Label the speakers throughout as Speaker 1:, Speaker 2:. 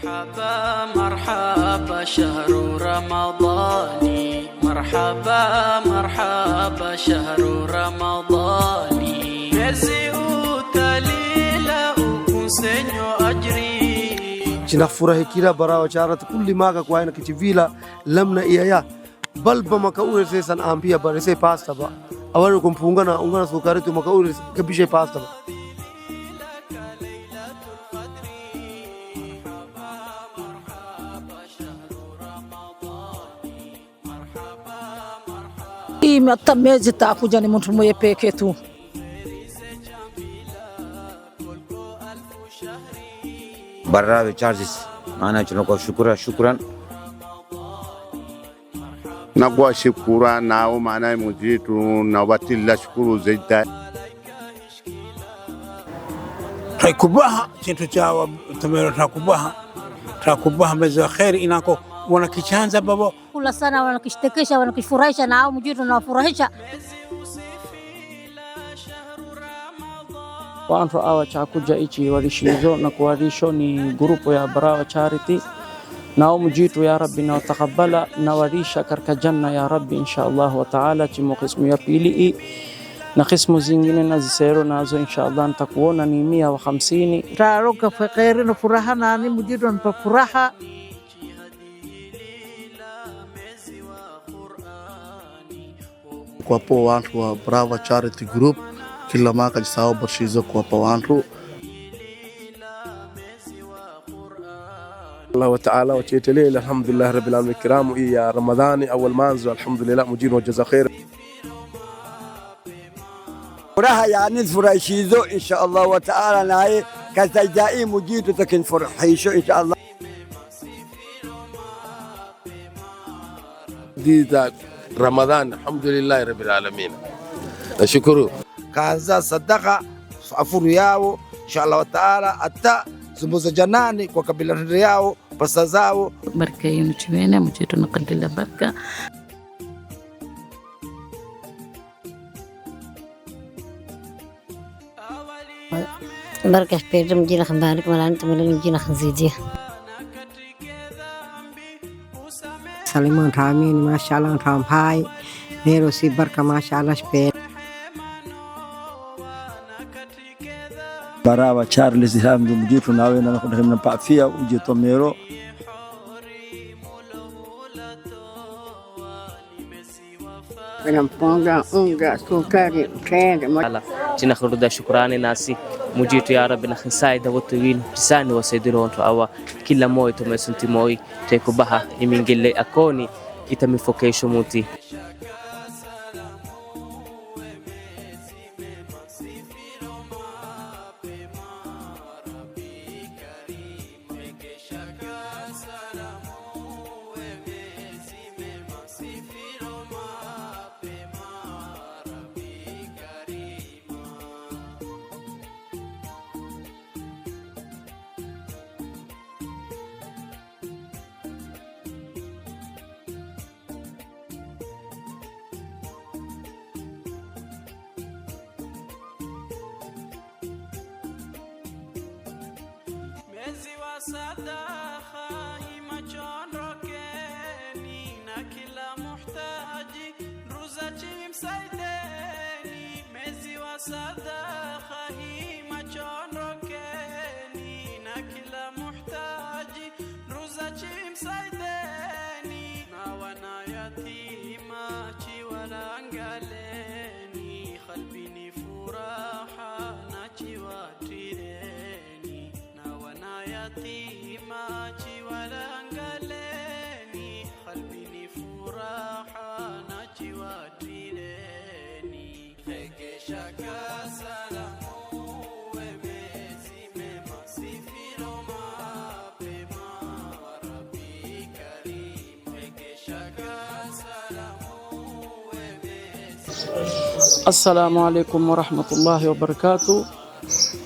Speaker 1: مرحبا مرحبا شهر رمضان مرحبا مرحبا شهر رمضان mwezi utalila ukusenyo ajri
Speaker 2: chinafurahikira barawa charati kulli maga kwa ina kichivila lamna iyaya balba makaure sesan ampia barese pasta ba awari kumpungana ungana sukari tu makaure kabishe pasta ba
Speaker 3: hata miezi takuja ni mtu mmoja pekee tu.
Speaker 4: Barawa charges maana tunakuwa shukran
Speaker 5: na kwa shukura nao maana mujitu na watilla shukuru zaidi
Speaker 6: takubaha kitu cha tumero takubaha mwezi wa khair inako wanakichanza baba
Speaker 7: kula sana wanakishtekesha wanakifurahisha na hao mjitu na wafurahisha
Speaker 8: wantu awa chakuja ichi walishizo na kuwarisho ni grupu ya Barawa Charity na mjitu ya Rabbi na utakabala na warisha karka janna ya Rabbi insha Allah wa ta'ala chimo kismu ya pili na kismu zingine na zisero nazo insha Allah nitakuona ni 150
Speaker 3: taroka fa khairi na furaha na ni mjitu na furaha
Speaker 2: kwa po watu wa Barawa Charity Group kila mwaka jisao barshizo kwa po watu
Speaker 9: الله تعالى وتيتلي الحمد لله رب العالمين الكرام يا رمضان اول مانزو الحمد لله مجين وجزا خير
Speaker 10: فراها يعني فرحيزو ان شاء الله وتعالى ناي كزايدائي مجيد تكن فرحيشو ان شاء الله
Speaker 9: دي رمضان الحمد لله رب العالمين شكرا
Speaker 11: kaanza sadaka afuru yao inshallah taala ata zumbuza janani kwa kabila yao pesa zao
Speaker 12: baraka yenu chwene mcheto na kadila baraka
Speaker 7: بركة بير مجينا خمبارك ولا أنت ولا مجينا خنزيدية
Speaker 13: سليمان رامين ما شاء الله رام هاي نيرو سي بركة ما شاء الله شبير
Speaker 14: Barawa Charles hamdu mjitu nawe na kudhimna pafia ujito mero
Speaker 13: namponga unga sukari tende
Speaker 8: china khuruda shukrani nasi mujitu ya Rabbi na khisaida watu win pisani wasaidiro watu awa kila moyo tumesunti moyo tekubaha imingile akoni itamifokesho muti
Speaker 1: صداخة imachon rokeni na kila muhtaji ruzachi msaideni mezi wa sadaka imachon rokeni na kila muhtaji ruzachi msaideni na wanayatima chiwalangaleni qalbini furaha na chiwatireni yatima chiwalangaleni qalbini furaha na chiwatireni rekesha kasalamu wemezi mema sifiro mapema Rabbi karim rekesha kasalamu wemezi.
Speaker 8: Assalamu alaikum wa rahmatullahi wa barakatuh.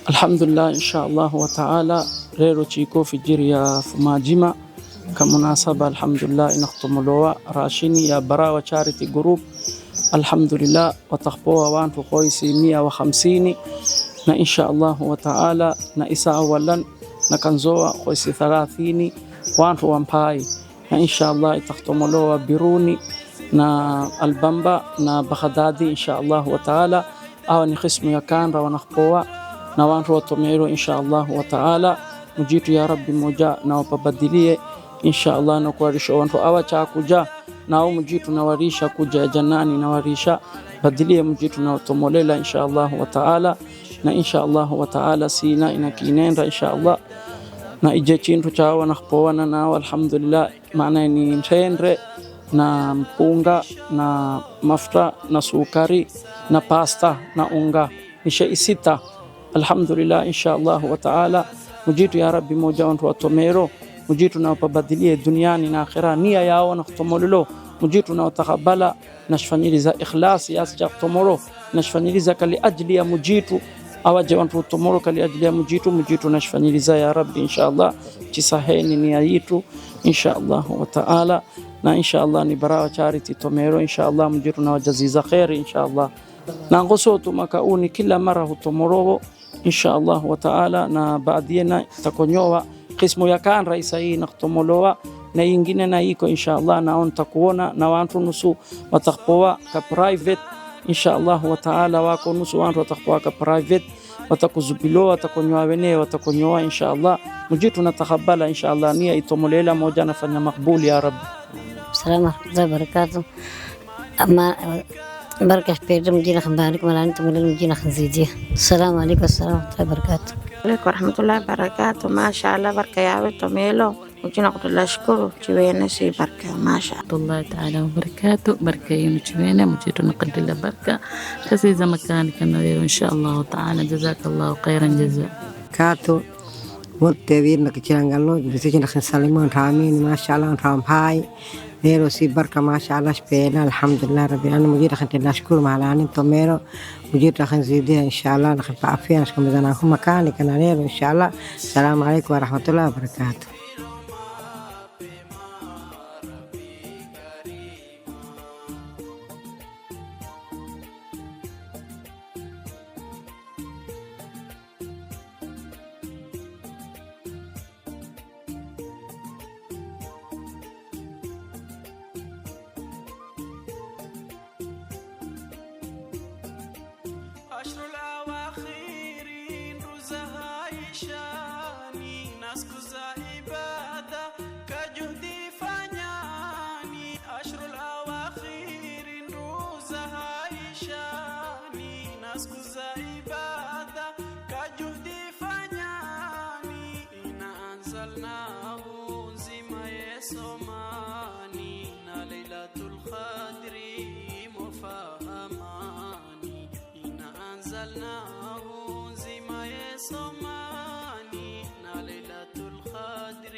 Speaker 8: Alhamdulillah inshallah wa ta'ala rero chiko fijiria fumajima kamunasaba alhamdulillah inakhtumulwa rashini ya Barawa Charity Group alhamdulillah watakhpoa wantu qoisi 150 na inshallah wa ta'ala na isa awalan na kanzoa khoisi 30 wantu wampai na inshallah itakhtomolowa Biruni na Albamba na Baghdadi inshallah wa taala. Awa ni qismu ya Kanra wanakhpoa na wantu wa Tomero inshallah wa taala. Mujitu ya Rabbi moja na wapabadilie inshallah na kuwarisha wantu awa cha kuja na mujitu na warisha kuja janani na warisha badilie mujitu na tomolela inshallah wa taala. Na inshallah wa taala sina inakinenda inshallah na ije chintu cha wanakhpoana na alhamdulillah maana ni ntendre na mpunga na mafuta na sukari na pasta na unga ni shay sita. Alhamdulillah inshallah wa taala. Mujitu ya Rabbi moja wantu wa Tomero mujitu na wapabadilie duniani na akhira nia yao na kutomololo mujitu na utakabala nashfanyiliza ikhlasi yasja kutomoro nashfanyiliza kali ajli ya mujitu awaje wantu Tomoro kali ajli ya mujitu nashfanyiliza ya Rabbi inshallah chisaheni nia yitu inshallah wa taala. Na inshallah ni Barawa Charity Tomero inshallah mujitu na wajaziza khair inshallah na ngosotu makauni kila mara hutomoro inshallah wa taala. Na baadiena takonyoa qismu ya Kanra isai na kutomolowa na yingine na iko inshallah na on takuona na wantu nusu watakpoa ka private inshallah wa taala wako nusu wantu watakpoa ka private watakuzubiloa watakonyoa wenyewe watakonyoa inshallah mujitu na takabala inshallah nia itomolela moja nafanya makbuli ya Rabbi.
Speaker 7: Assalamu alaykum wa barakatuh. Amma baraka shpedum mjina khabalik malani tumulil mjina khanzidia. Assalamu alaykum wa barakatuh.
Speaker 15: Wa rahmatullahi wa barakatuh. Mashaallah baraka yawe Tomelo mjina kutula shukuru chiwene si baraka mashaallah
Speaker 12: taala wa barakatuh. Baraka yenu chiwene mjitu naqdila baraka kasiza makani kana inshallah taala. Jazakallahu khairan jazaa.
Speaker 13: Kato wote wirna kichangalo bisijina khasalimon ramin mashaallah rampai nero si barka mashaallah shpena alhamdulillah rabbil alamin. Mujira khanti nashukuru malani Tomero mujira khanzidia inshallah nakhifa afia nashkumizana huma kani kana nero inshallah. Assalamu alaykum wa rahmatullahi wa barakatuh.
Speaker 1: عشر الأواخر رزها عيشاني نسكز عبادة كجهدي فنياني. عشر الأواخر رزها عيشاني نسكز عبادة كجهدي فنياني. إن أنزلناه زما يسماني ليلة القدر مفهماني. أنزلناه زما يسماني ليلة القدر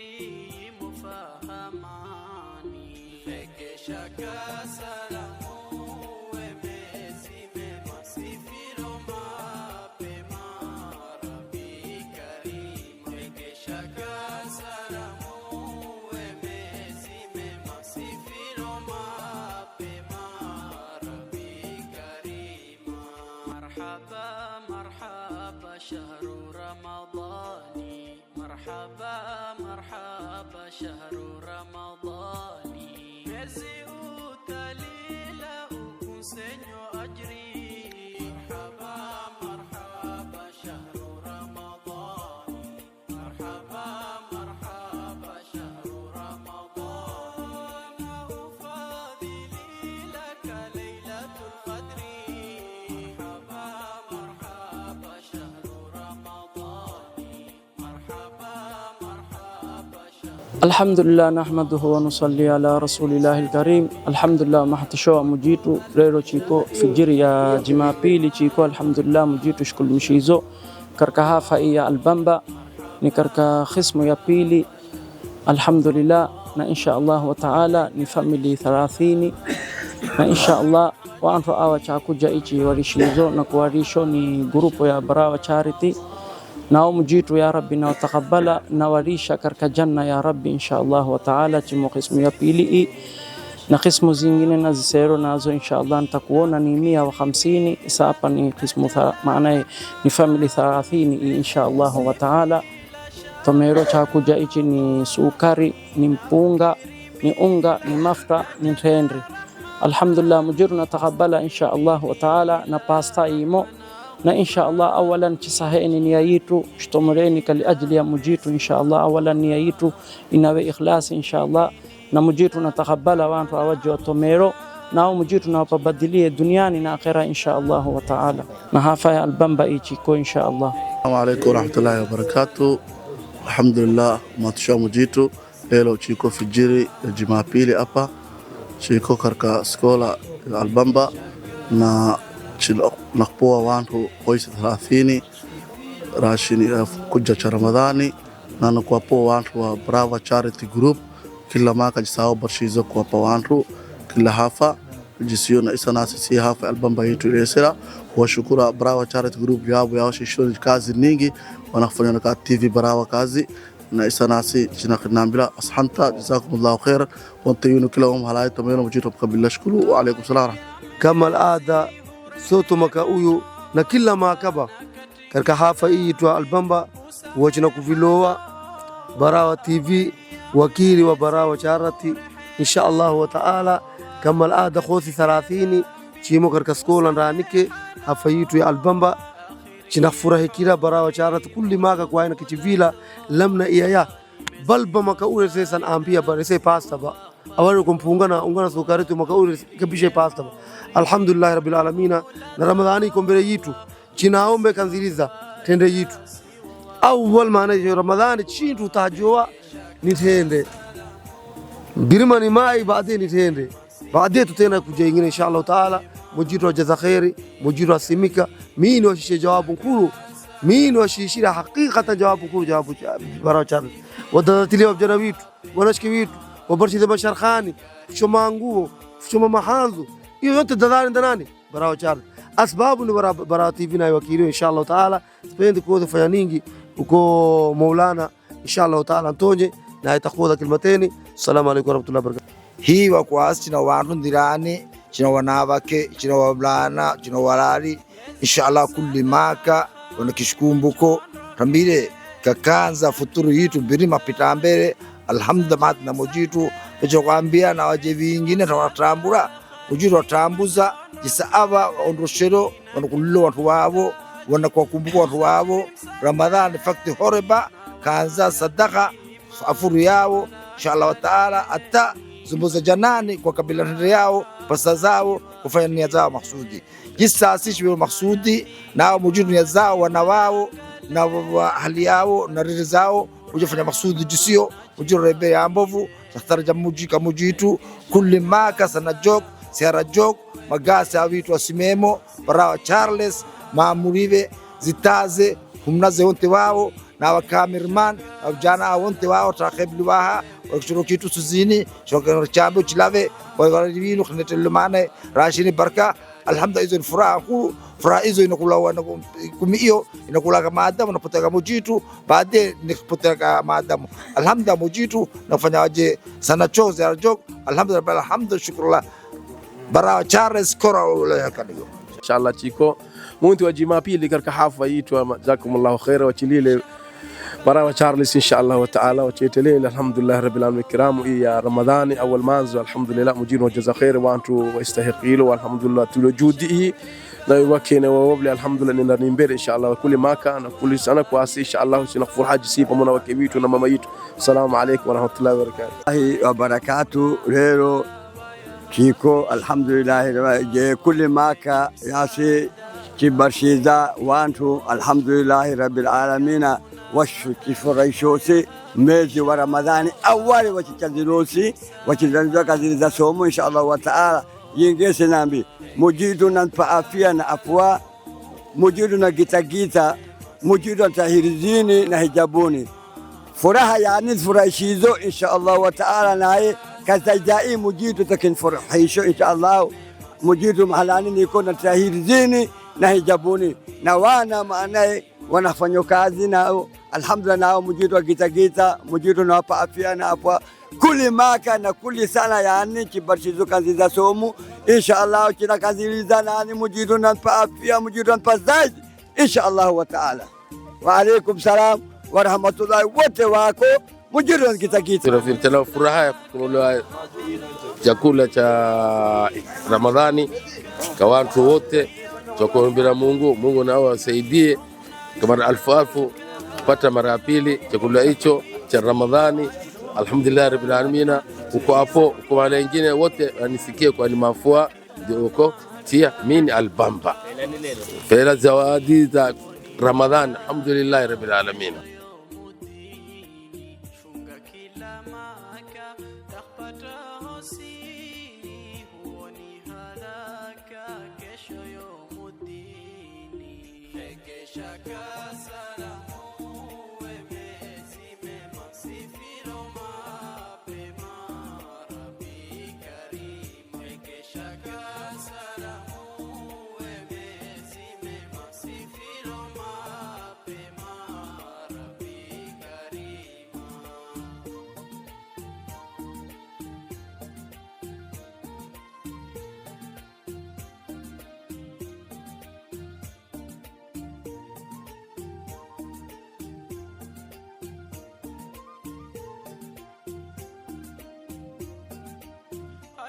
Speaker 1: مفهماني. فك شكا سلامو ومسي مسيفيرو ما بما ربي كريم. فك شكا سلامو ومسي مسيفيرو ما بما ربي كريم. مرحبا مرحبا شهر رمضاني. مرحبا مرحبا شهر رمضاني. مزيو تليلا وكنسنيو أجري. مرحبا مرحبا شهر رمضاني. مرحبا مرحبا شهر رمضان. وفاضلي لك ليلة القدر.
Speaker 8: Alhamdulillah nahmaduhu wa nusalli ala rasulillahil karim. Alhamdulillah mahtashoa mujitu leo chiko fijiri ya Jumapili chiko alhamdulillah mujitu shukul mshizo karka hafa ya Albamba ni karka khismu ya pili alhamdulillah. Na inshallah wa taala ni family 30 na inshallah wantu awa cha kuja ichi warishizo na kuwarisho ni grupo ya Barawa Charity nao mujitu ya Rabbi na utakabala na warisha karka janna ya Rabbi inshallah wa taala. Chimo qismu ya pili na qismu zingine na zisero nazo inshallah nitakuona ni 150. Isa hapa ni qismu maana ni family 30 inshallah wa taala. tomero cha kuja ichi ni sukari, ni mpunga, ni unga, ni mafuta, ni tendre. Alhamdulillah mujiru na taqabbala insha Allah wa ta'ala na pasta imo na insha Allah awalan chisaheni nia yitu shtomoreni kali ajili ya mujitu insha Allah awalan nia yitu inawe ikhlas insha Allah na mujitu na taqabbala wantu awajwa tomero na mujitu na wapabadilie duniani na akhera insha Allah wa ta'ala na hafa ya albamba ichi ko insha Allah.
Speaker 16: Assalamu alaykum wa rahmatullahi wa barakatuh. Alhamdulillah matusha mujitu leo chiko fijiri Jumapili hapa chiko karka skola albamba na nakupoa wantu koisi 30 rashini kuja cha Ramadhani na nakuwapoa wantu wa Brava Charity Group kila mwaka jisao barshizo kuwapa wantu kila hafa jisiyo na isa nasi si hafa albamba yetu ilesera kuwashukura Brava Charity Group yao shishoni kazi nyingi wanafanya na TV Brava kazi na isa nasi jinakinambila ashanta jazakumullahu khairan wa antayunu kilahum halai tameno mjitu kabila shukuru wa alaikum salam
Speaker 2: kama alada soto maka uyu na kila makaba karka hafa hii tu albamba wachina kuviloa Brava TV wakili wa Brava Charity insha Allah wa ta'ala kama alada khosi 30 chimo karka skola ndanike hafa hii tu albamba chinafurahi kila Brava Charity kulli maka kwa ina kichivila lamna iyaya balba maka ule sasa ambia barese pasta ba awali kumpungana ungana sukari tu maka ule kabishe pasta ba. Alhamdulillah rabbil alamin na Ramadhani iko mbele yitu chinaombe kanziliza tende yitu awwal maana ya Ramadhani chintu tajua nitende birima ni mai baadaye nitende baadaye tutena kuja ingine inshallah taala mujiru wa jaza khairi mujiru asimika mimi washishe jawabu kulu mimi washishira hakika jawabu kulu jawabu Brava Charity wadatilia wajana witu wanashiki witu wabarshize masharkhani kushoma nguo kushoma mahanzu hiyo yote ndani Brava Charity asbabu ni Brava TV na wakili inshallah taala sipendi kuoza fanya nyingi uko Maulana inshallah taala Antonye na itakuwa kalimateni. Assalamu alaykum warahmatullahi wabarakatuh.
Speaker 11: Hii wa kuasi na wantu ndirani china wanawake china wavulana china walali inshallah kulli maka wanakishkumbuko tambile kakanza futuru yitu birima pitambere alhamdulillah na mujitu ejokwambia na waje vingine tawatambura mujitu watambuza jisaaba ondoshero wanakulilo watu wao wanakukumbuka watu wao Ramadhani fakti horeba kanza sadaka afuru yao inshallah wa taala ata zumbuza janani kwa kabila yao pasa zao kufanya nia zao maksudi jisasishi wao maksudi na mujitu nia zao wana wao na hali yao na riri zao kujifanya maksudi jisio mujitu rebe ya mbovu tataraja mujika mujitu kulli maka sana jok siara jok magasi avitu asimemo Brava Charles maamurive zitaze humnaze wonte wao na wakamirman au jana wonte wao takebli waha wakishuru kitu suzini shokano chambo chilave walivinu khnatelumane rashini baraka alhamdulillah izo furaha izo inakula wana kumio inakula kama adamu napotaka mujitu baadaye nikipotaka maadamu alhamdulillah mujitu nafanya waje sana choze arjok alhamdulillah shukrullah Brava Charity kora wala kanigo
Speaker 9: inshallah chiko muntu wa Jumapili karka hafa yitu jazakumullahu khaira wa chilile Brava Charity inshallah wa ta'ala wa chetelee alhamdulillah rabbil alamin kiram ya Ramadhani awal manzo alhamdulillah mujiru wa jaza khair wa antu wastahiqilu alhamdulillah tulujudi na wakene wa wabli alhamdulillah nina mbele inshallah kulli maka na kulli sana kwa inshallah tunafur haji si pamoja na wakewitu na mama yitu. Assalamu alaykum wa rahmatullahi wa barakatuh.
Speaker 10: Wa barakatuh leo chiko alhamdulillah je kulli maka yasi kibarshiza wantu alhamdulillah rabbil alamin washukifurahishosi mwezi wa Ramadhani awali wachichazirosi wachizanzwa kazi za somo inshallah wa taala yingese nambi mujidu nanpa afia na afwa mujidu na gitagita mujidu tahirizini na hijabuni furaha yani furahishizo inshallah wa taala naye kazajai mujidu takinfurahisho inshallah mujidu mahalani niko na tahirizini na hijabuni na wana maanaye wanafanya kazi nao alhamdulillah nao mujitu akitagita mujitu na hapa afya na hapa kuli maka na kuli sana yani kibarshizo kazi za somo inshallah kila kazi za nani mujitu na hapa afya mujitu na hapa zaidi inshallah wa taala wa alaykum salam wa rahmatullahi wote wako mujiru kitakita.
Speaker 9: Tuna furaha ya kula chakula cha Ramadhani kwa watu wote. Tunakuomba Mungu nao asaidie kama alfu kupata mara ya pili chakula hicho cha Ramadhani. Alhamdulillah rabbil alamin. Uko hapo kwa wale wengine wote wanisikie kwa ni mafua ndio uko tia mini Albamba. Fela zawadi za Ramadhani. Alhamdulillah rabbil alamin.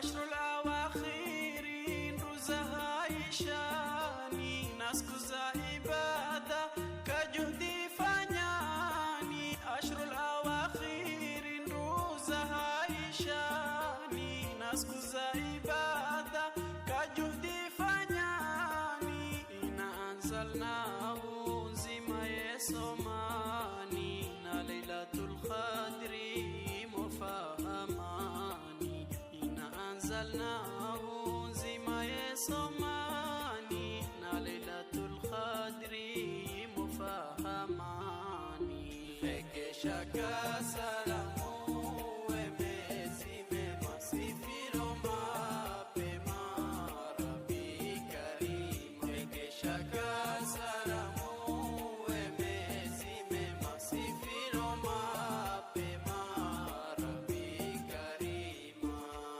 Speaker 1: عشر الأواخر رزها يشاني ناس كزا عبادة كجهدي فنياني عشر الأواخر رزها يشاني ناس كزا عبادة كجهدي فنياني إن أنزلناه زما يسماني ليلة القدر مفهماني أنزلناه زما يسماني ليلة القدر مفهماني لك شكا سلام ومسي مصيفي ما بما ربي كريم لك شكا سلام ومسي مصيفي ما بما ربي كريم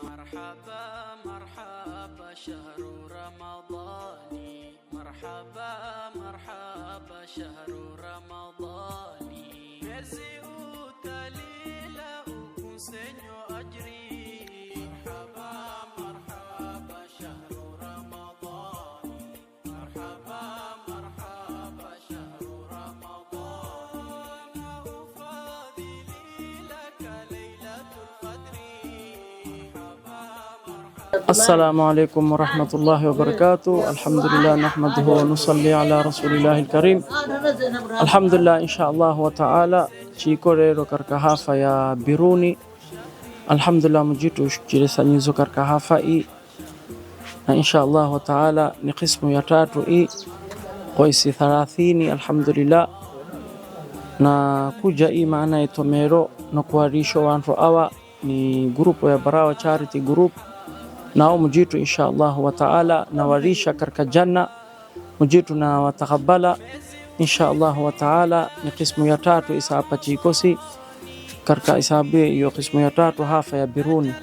Speaker 1: مرحبا مرحبا شهر رمضاني مرحبا مرحبا شهر رمضاني مزيوت ليلة وكنسنو أجري مرحبا مرحبا شهر رمضاني مرحبا مرحبا شهر رمضان فاضلي لك ليلة القدر.
Speaker 8: السلام عليكم ورحمة الله وبركاته. الحمد لله نحمده ونصلي على رسول الله الكريم. الحمد لله إن شاء الله وتعالى chikore karka hafa ya Biruni. Alhamdulillah mjitu chilesanyizo karka hafa hii na insha Allah taala ni qismu ya tatu hii qoisi 30. Alhamdulillah na kuja hii maana itomero na kuarisho wantu awa ni grupo ya Barawa Charity Group nao mjitu insha Allah wa taala na warisha karka janna mjitu na watakabala insha Allah wa taala. Ni qismu ya tatu isa hapa chikosi karka isabe hiyo qismu ya tatu hafa ya Biruni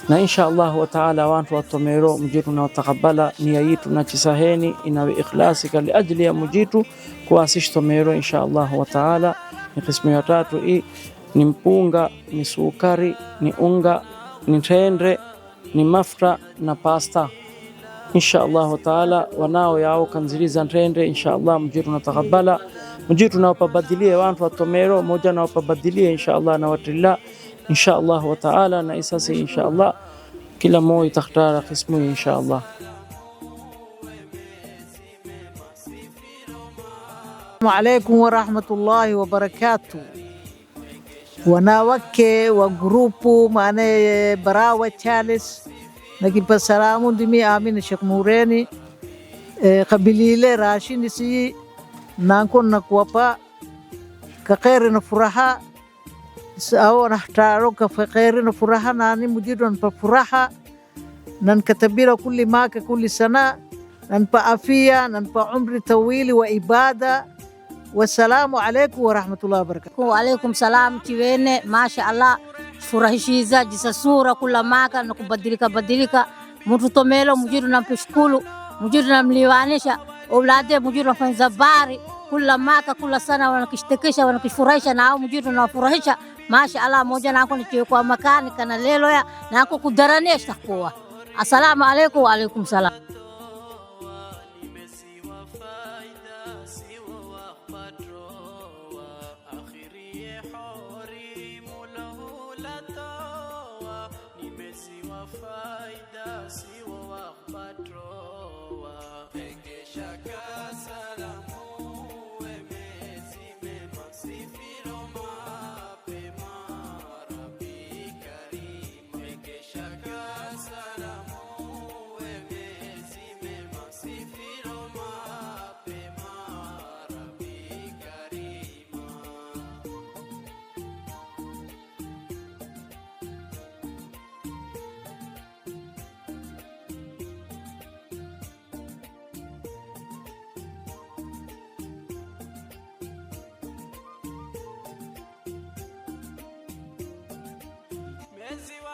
Speaker 8: na insha Allah wa taala wantu watomero mjitu na watakabala nia yetu na chisaheni inawe ikhlasika li ajli ya mjitu kuasish tomero insha Allah wa taala. Ni qismu ya tatu hii ni mpunga, ni sukari, ni unga, ni tendre, ni mafuta na pasta insha Allah taala. Wanao yao kanziliza tendre insha Allah mjitu na takabala mjitu na wapabadilie wantu watomero moja na wapabadilie insha Allah na watilla insha Allah wa taala na isasi insha Allah kila moja itakhtara qismu insha Allah.
Speaker 3: Assalamu alaykum wa rahmatullahi wa barakatuh. Wanawake wa grupu maana Barawa Charles nakipa salamu ndimi Amina Sheikh Mureni kabilile rashini si nankon na kuwapa ka khair na furaha sawa nahtaro ka khair na furaha nani mujidu na furaha nan katabira kulli maka kulli sana nan pa afia nan pa umri tawili wa ibada. Wassalamu alaykum wa rahmatullahi wa barakatuh.
Speaker 7: Wa alaykum salam tiwene mashaallah furahishiza jisa sura kula maka na kubadilika mtu tomelo mujidu na mshukuru mujidu na mliwanisha aulade mujidu na fanza bari kula maka kula sana wanakishtekesha wanakifurahisha na au mjitu na wafurahisha mashaallah moja na ako ni kwa makani kana lelo ya na ako kudaranisha kwa. Assalamu alaykum wa alaykum salam.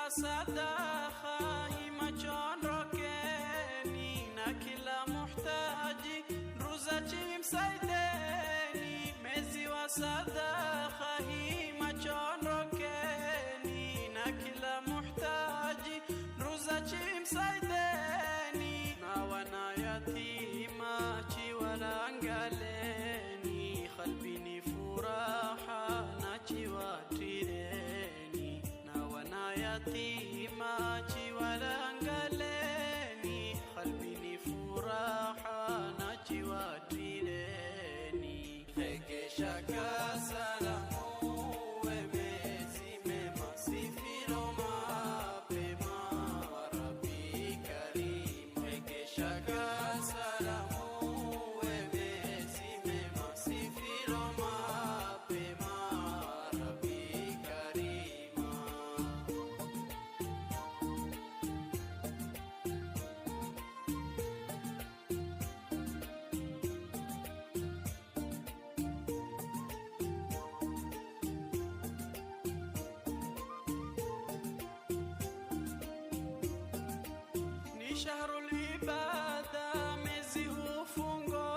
Speaker 1: Sadaka imachondokeni na kila muhtaji ruza chimsaideni. Mwezi wa sadaka imachondokeni na kila muhtaji ruza chimsaideni. Na wanayatima chiwalangaleni qalbini furaha na chiwatireni. Na wanayatima chiwalangaleni qalbini furaha na chiwatireni. Rekesha kasalamu wemezi mema sifiro mapema Rabbi Karim. Rekesha kasalamu wemezi mema sifiro mapema Rabbi Karim. Ni shahrul ibada mezi hufungo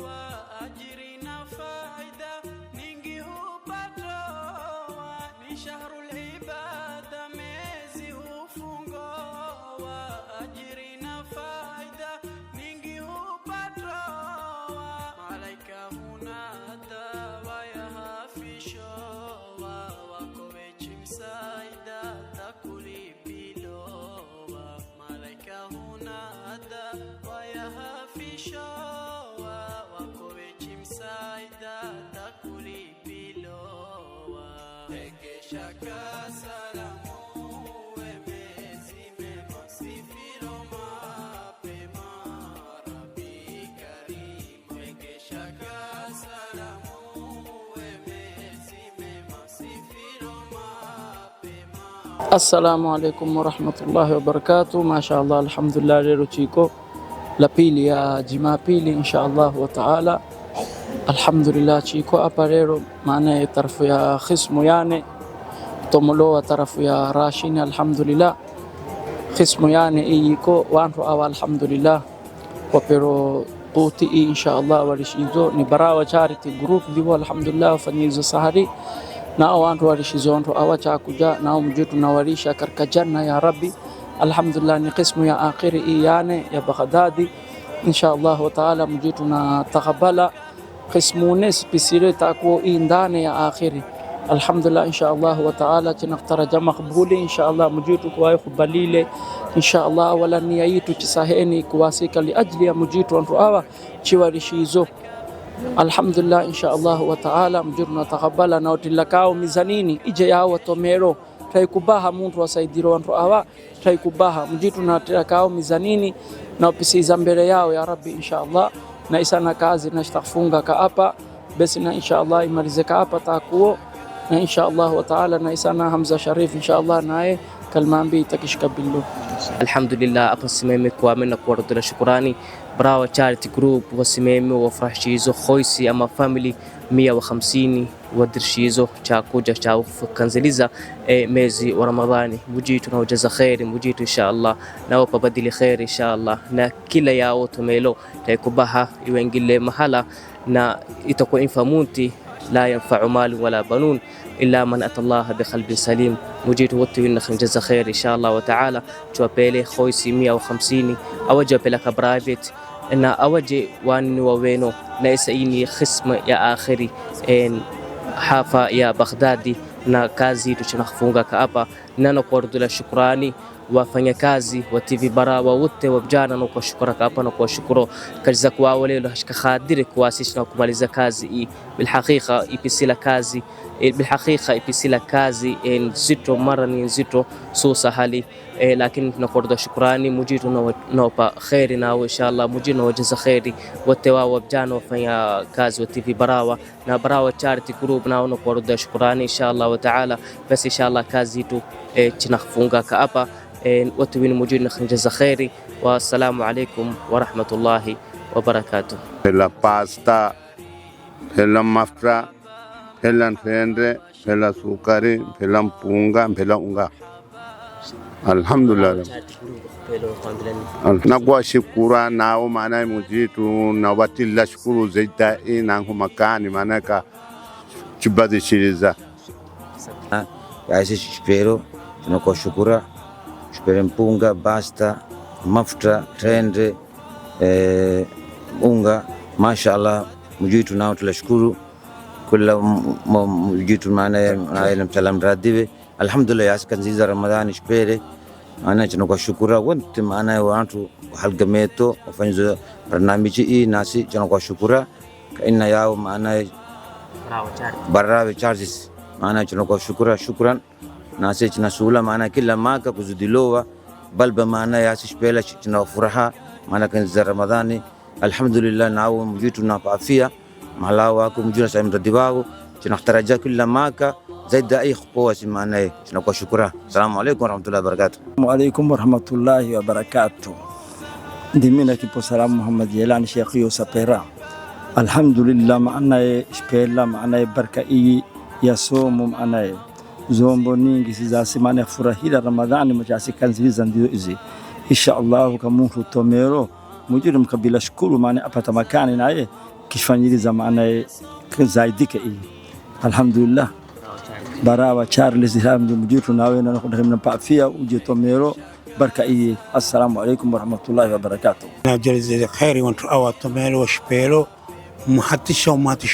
Speaker 1: wa ajiri na faida ningi hupatoa. Ni shahrul ibada mezi hufungo wa ajiri na faida ningi hupatoa. Malaika hunada wayahafishowa wako wechimsaida takulipilowa. Malaika hunada wayahafishowa wako wechimsaida takulipilowa. Rekesha kasalamu wemezi mema sifiro mapema Rabbi Karim. Rekesha kasalamu wemezi mema sifiro mapema.
Speaker 8: Assalamu alaikum warahmatullahi wabarakatuh. Mashaallah, alhamdulillah, leo chiko la pili ya Jumapili inshallah wa taala. Alhamdulillah chiko hapa leo maana tarafu ya khismu yani tomoloa tarafu ya Rashini. Alhamdulillah khismu yani iko wantu awa alhamdulillah wapero quti inshallah walishizo ni Barawa Charity Group diwa alhamdulillah fanyizo sahari na wantu walishizonto awacha kuja na mjitu na walisha karka janna ya Rabbi. Alhamdulillah ni qismu ya akhiri yani ya Baghdadi inshallah wa taala mjitu na takabala qismu nes pisire takuwa indane ya akhiri. Alhamdulillah inshallah wa taala tinaqtaraja maqbuli inshallah mjitu kwa kubalile inshallah wala nia yitu tisaheni kuwasika li ajli ya mjitu wantu awa chiwalishizo. Alhamdulillah inshallah wa taala mjitu na takabala na utilakao mizanini ije ya watomero taikubaha muntu wasaidiro wantu awa taikubaha mjitu na utilakao mizanini na upisiza mbele yao ya Rabbi inshallah. Na isana kazi na shtafunga ka hapa basi na inshallah imalizeka hapa takuo na insha Allah wa taala na isana Hamza Sharif insha Allah naye kalma mbi takishkabilu.
Speaker 17: Alhamdulillah, hapa simame kuamini na kuwarudisha shukrani Barawa Charity Group wasimame wafurahishizo khoisi ama family 150 wadirshizo cha kuja cha kukanziliza mwezi wa Ramadhani. Mujitu na ujaza khairi, mujitu insha Allah na wapabadili khairi insha Allah, na kila yao tumelo taikubaha iwengile mahala na itakuwa infamunti la yanfa'u mal wala banun illa man ata Allah bi qalbin salim. Mujitu wote wina khanjaza khair insha Allah wa ta'ala, tuwapele khoisi 150 awaje peleka private na awaje wani waweno na isaini khisma ya akhiri en hafa ya Baghdadi, na kazi tunafunga hapa na kuwarudisha shukrani wafanyakazi wa TV Barawa wote wa vijana, na kuwashukuru hapa na kuwashukuru kazi kwao leo hashika khadiri kuasisi na kumaliza kazi hii. Bilhaqiqa ipisila kazi ipisila kazi nzito, mara ni nzito so sahali, lakini tunakuwa shukrani mujitu na pa khairi na inshallah mujitu na wajaza khairi wote wa vijana wafanya kazi wa TV Barawa na Barawa Charity Group, na kuwa shukrani inshallah wa taala. Basi inshallah kazi tu tunafunga hapa wote wini mujitu na khanjaza khairi. Wa assalamu alaikum wa rahmatullahi wa barakatuh.
Speaker 5: Hela pasta, hela mafuta, hela tende, hela sukari, hela mpunga, hela unga. Alhamdulillah. Nakuwa shukura nao maana mujitu na watila shukuru zaida ina makani maana ka chibadishiriza.
Speaker 4: Yaisi shipero tunakuwa shukura shipere mpunga, basta, mafuta, tende, unga. Mashaallah mujitu nao tulashukuru kila mujitu maana na mtalam radibe. Alhamdulillah yasikanziza Ramadhani shipere ana tunakuwa shukura wote maana watu halgameto wafanya barnamiji hii nasi tunakuwa shukura kaina yao maana Barawa Charity maana tunakuwa shukran nasi tunasula maana kila maka kuzudilowa balba maana yasishpela tunafuraha maana kanziza Ramadhani. Alhamdulillah nao mujitu na afia mahala wako mjuna sa mradi wao tunataraja kila maka zaidi ay khpoa simana tunakuwa shukura. Assalamu alaykum warahmatullahi wabarakatuh.
Speaker 14: Wa alaykum warahmatullahi wabarakatuh. Ndimina kipo salamu Muhammad Yelani Sheikh Yusuf Pera. Alhamdulillah maana shpela maana baraka hii ya somo maana zombo nyingi sizasimana furahira Ramadhani mjasi kanziliza ndio hizi insha Allah kama tomero mujiru mkabila shukuru maana apata makani naye kishfanyiliza maana zaidike hii. Alhamdulillah Barawa Charity hamdu mujitu nawe na kudhamina paafia uje tomero baraka hii. Assalamu alaykum warahmatullahi wabarakatuh.
Speaker 6: Na jaza khairi wa awa tomero wa shpelo muhatisha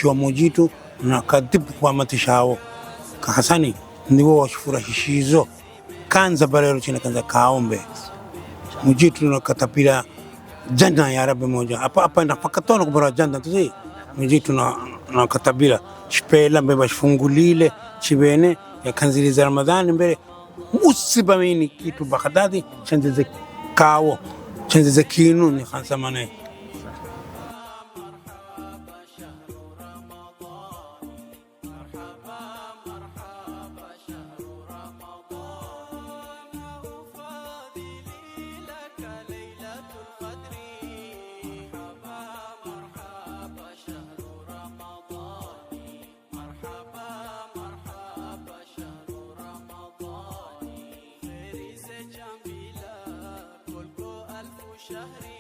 Speaker 6: wa mujitu na kadibu kwa matishao kahasani ndiwo washfurahishizo kanza balero china kanza kaombe mujitu na katapila janna ya Rabbi moja hapa ndapakatona kubara janna tuzi mujitu na katabila shpela mbeba shfungulile chibene ya kanziliza Ramadhani mbele musibamini kitu Baghdadi chanzeze kawo chanzeze kinu ni khansamane.
Speaker 1: شهري